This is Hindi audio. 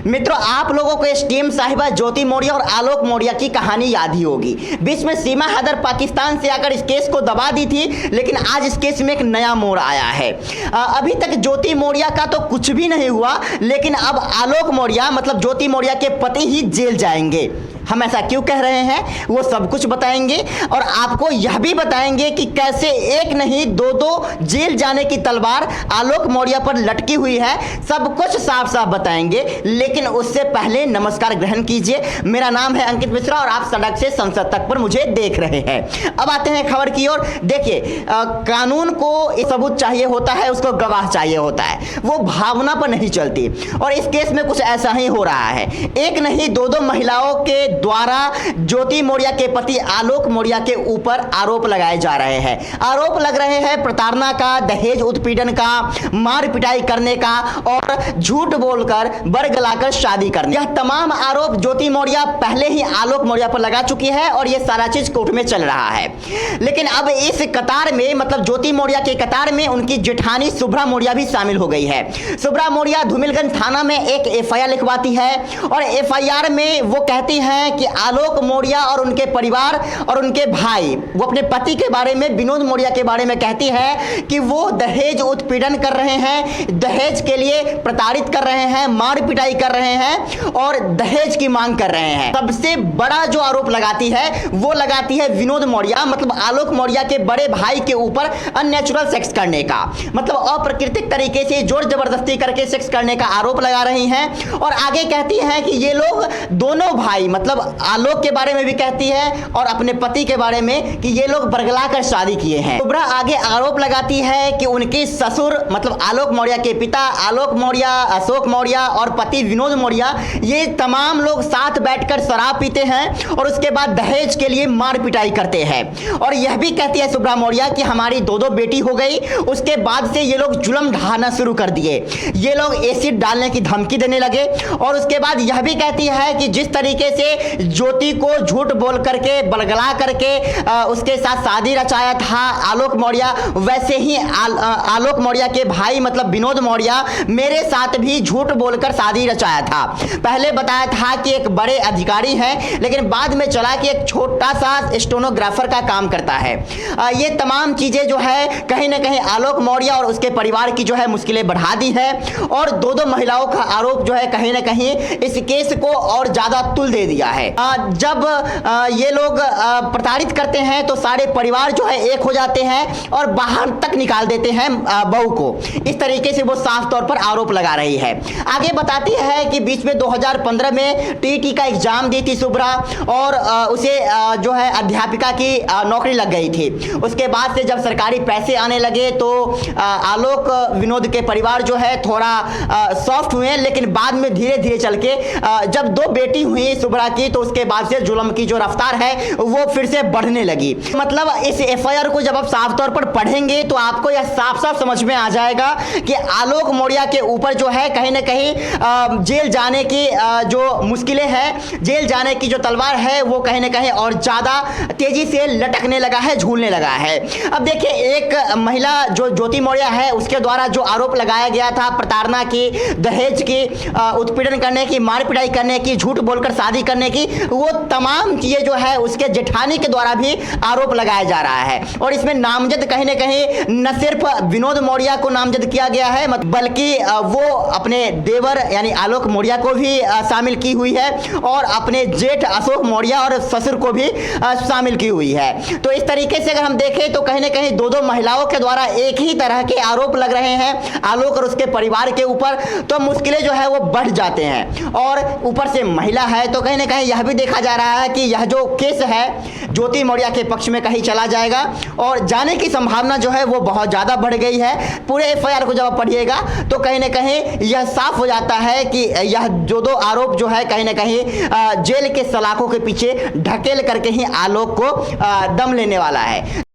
मित्रों, आप लोगों को एसटीएम साहिबा ज्योति मौर्य और आलोक मौर्य की कहानी याद ही होगी। बीच में सीमा हैदर पाकिस्तान से आकर इस केस को दबा दी थी, लेकिन आज इस केस में एक नया मोड़ आया है। अभी तक ज्योति मौर्य का तो कुछ भी नहीं हुआ, लेकिन अब आलोक मौर्य मतलब ज्योति मौर्य के पति ही जेल जाएंगे। हम ऐसा क्यों कह रहे हैं वो सब कुछ बताएंगे, और आपको यह भी बताएंगे कि कैसे एक नहीं दो जेल जाने की तलवार आलोक मौर्य पर लटकी हुई है। सब कुछ साफ साफ बताएंगे, लेकिन उससे पहले नमस्कार ग्रहण कीजिए। मेरा नाम है अंकित मिश्रा और आप सड़क से संसद तक पर मुझे देख रहे हैं। अब आते हैं खबर की ओर। देखिए, कानून को सबूत चाहिए होता है, उसको गवाह चाहिए होता है, वो भावना पर नहीं चलती। और इस केस में कुछ ऐसा ही हो रहा है। एक नहीं दो महिलाओं के द्वारा ज्योति मौर्य के पति आलोक मौर्य के ऊपर आरोप लगाए जा रहे हैं। आरोप लग रहे हैं प्रताड़ना का, दहेज उत्पीड़न का, मार पिटाई करने का और झूठ बोलकर बरगलाकर शादी करने। यह तमाम आरोप ज्योति मौर्य पहले ही आलोक मौर्य पर लगा चुकी है और यह सारा चीज कोर्ट में चल रहा है। लेकिन अब इस कतार में मतलब ज्योति मौर्य के कतार में उनकी जेठानी शुभ्रा मौर्य भी शामिल हो गई है। शुभ्रा मौर्य धूमिलगंज थाना में एक एफआईआर लिखवाती है और एफआईआर में वो कहती हैं कि आलोक मौर्य और उनके परिवार और उनके भाई, वो अपने पति के बारे में, विनोद मौर्य के बारे में कहती है कि वो दहेज उत्पीड़न कर रहे हैं, दहेज के लिए प्रताड़ित कर रहे हैं, मार पिटाई कर रहे हैं और दहेज की मांग कर रहे हैं। सबसे बड़ा जो आरोप लगाती है वो लगाती है विनोद मौर्य मतलब आलोक मौर्य के बड़े भाई के ऊपर अननेचुरल सेक्स करने का, मतलब अप्राकृतिक तरीके से जोर जबरदस्ती करके सेक्स करने का आरोप लगा रही हैं। और आगे कहती हैं कि ये लोग दोनों भाई मतलब आलोक के बारे में भी कहती है और अपने पति के बारे में कि ये लोग बरगला कर शादी किए हैं। शुभ्रा आगे आरोप लगाती है कि उनके ससुर मतलब आलोक मौर्य के पिता आलोक मौर्य, अशोक मौर्य और पति विनोद मौर्य, ये तमाम लोग साथ बैठकर शराब पीते हैं और उसके बाद दहेज के लिए मार पिटाई करते हैं। और यह भी कहती है शुभ्रा मौर्य कि हमारी दो बेटी हो गई, उसके बाद से ये लोग जुल्म ढाना शुरू कर दिए, ये लोग एसिड डालने की धमकी देने लगे। और उसके बाद यह भी कहती है कि जिस तरीके से ज्योति को झूठ बोल करके बलगला करके उसके साथ शादी रचाया था आलोक मौर्य, वैसे ही आलोक मौर्य के भाई मतलब विनोद मौर्य मेरे साथ भी झूठ बोलकर शादी रचाया था। पहले बताया था कि एक बड़े अधिकारी हैं, लेकिन बाद में चला कि एक छोटा सा स्टेनोग्राफर का काम करता है। ये तमाम चीजें जो है कहीं ना कहीं आलोक मौर्य और उसके परिवार की जो है मुश्किलें बढ़ा दी है। और दो महिलाओं का आरोप जो है कहीं ना कहीं इस केस को और ज्यादा तुल दे दिया है। जब ये लोग प्रताड़ित करते हैं तो सारे परिवार जो है एक हो जाते हैं और बाहर तक निकाल देते हैं बहू को। इस तरीके से वो साफ तौर पर आरोप लगा रही है। आगे बताती है कि बीच में 2015 में टीटी का एग्जाम दी थी शुभ्रा और उसे जो है अध्यापिका की नौकरी लग गई थी। उसके बाद से जब सरकारी पैसे आने लगे तो आलोक विनोद के परिवार जो है थोड़ा सॉफ्ट हुए, लेकिन बाद में धीरे धीरे चल के जब दो बेटी हुई शुभ्रा की तो उसके बाद से जुल्म की जो रफ्तार है वो फिर से बढ़ने लगी। मतलब इस एफआईआर को जब आप साफ तौर पर पढ़ेंगे तो आपको यह साफ साफ समझ में आ जाएगा कि आलोक मौर्य के ऊपर जो है कहीं ना कहीं जेल जाने की जो मुश्किलें हैं, जेल जाने की जो तलवार है वो कहीं ना कहीं और ज्यादा तेजी से लटकने लगा है, झूलने लगा है। अब देखिए, एक महिला जो ज्योति मौर्य है उसके द्वारा जो आरोप लगाया गया था प्रताड़ना की, दहेज की, उत्पीड़न करने की, मार पिटाई करने की, झूठ बोलकर शादी करने की, वो तमाम चीजें जो है उसके जेठानी के द्वारा भी आरोप लगाया जा रहा है। और इसमें नामजद कहीं ना कहीं न सिर्फ विनोद मौर्य को नामजद किया गया है, बल्कि वो अपने देवर यानी आलोक मौर्य को भी शामिल की हुई है और अपने जेठ अशोक मौर्य और ससुर को भी शामिल की हुई है। तो इस तरीके से अगर हम देखें तो कहीं ना कहीं दो महिलाओं के द्वारा एक ही तरह के आरोप लग रहे हैं आलोक और उसके परिवार के ऊपर, तो मुश्किलें जो है वो बढ़ जाते हैं। और ऊपर से महिला है तो कहीं ना कहीं यह भी देखा जा रहा है कि यह जो केस है ज्योति मौर्य के पक्ष में कहीं चला जाएगा और जाने की संभावना जो है वो बहुत ज्यादा बढ़ गई है। पूरे एफआईआर को जब आप पढ़िएगा तो कहीं ना कहीं यह साफ हो जाता है कि यह जो दो आरोप जो है कहीं ना कहीं जेल के सलाखों के पीछे ढकेल करके ही आलोक को दम लेने वाला है।